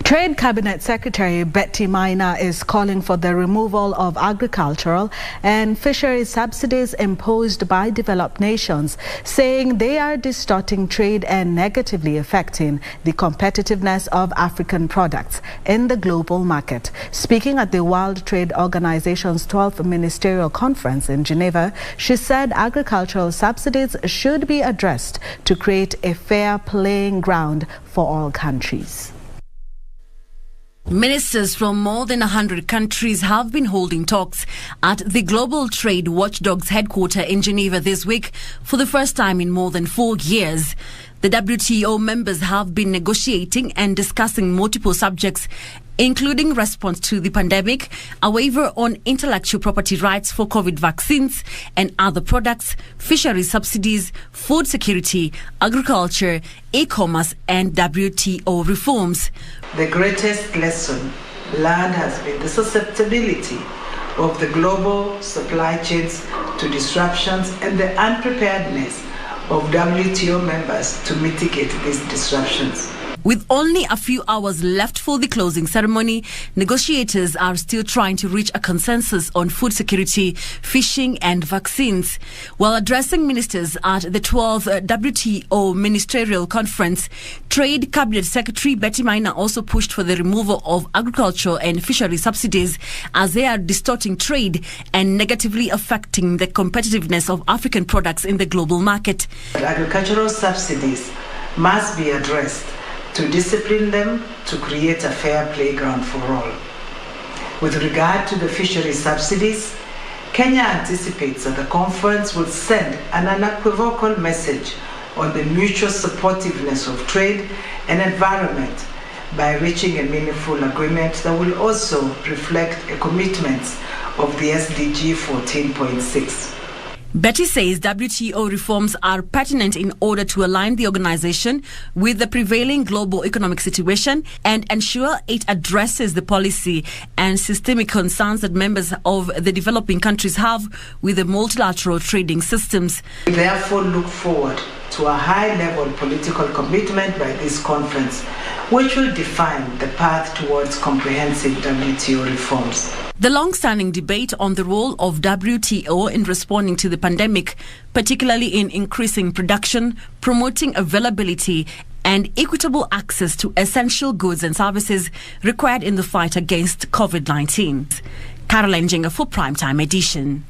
Trade Cabinet Secretary Betty Maina is calling for the removal of agricultural and fisheries subsidies imposed by developed nations, saying they are distorting trade and negatively affecting the competitiveness of African products in the global market. Speaking at the World Trade Organization's 12th Ministerial Conference in Geneva, she said agricultural subsidies should be addressed to create a fair playing ground for all countries. Ministers from more than 100 countries have been holding talks at the Global Trade Watchdog's headquarters in Geneva this week for the first time in more than 4 years. The WTO members have been negotiating and discussing multiple subjects, including response to the pandemic, a waiver on intellectual property rights for COVID vaccines and other products, fishery subsidies, food security, agriculture, e-commerce and WTO reforms. The greatest lesson learned has been the susceptibility of the global supply chains to disruptions and the unpreparedness of WTO members to mitigate these disruptions. With only a few hours left for the closing ceremony, negotiators are still trying to reach a consensus on food security, fishing and vaccines. While addressing ministers at the 12th WTO Ministerial Conference, Trade Cabinet Secretary Betty Maina also pushed for the removal of agricultural and fishery subsidies as they are distorting trade and negatively affecting the competitiveness of African products in the global market. Agricultural subsidies must be addressed to discipline them to create a fair playground for all. With regard to the fishery subsidies, Kenya anticipates that the conference will send an unequivocal message on the mutual supportiveness of trade and environment by reaching a meaningful agreement that will also reflect a commitment of the SDG 14.6. Betty says WTO reforms are pertinent in order to align the organization with the prevailing global economic situation and ensure it addresses the policy and systemic concerns that members of the developing countries have with the multilateral trading systems. We therefore look forward to a high-level political commitment by this conference, which will define the path towards comprehensive WTO reforms. The long-standing debate on the role of WTO in responding to the pandemic, particularly in increasing production, promoting availability, and equitable access to essential goods and services required in the fight against COVID-19. Caroline Jenga for Primetime Edition.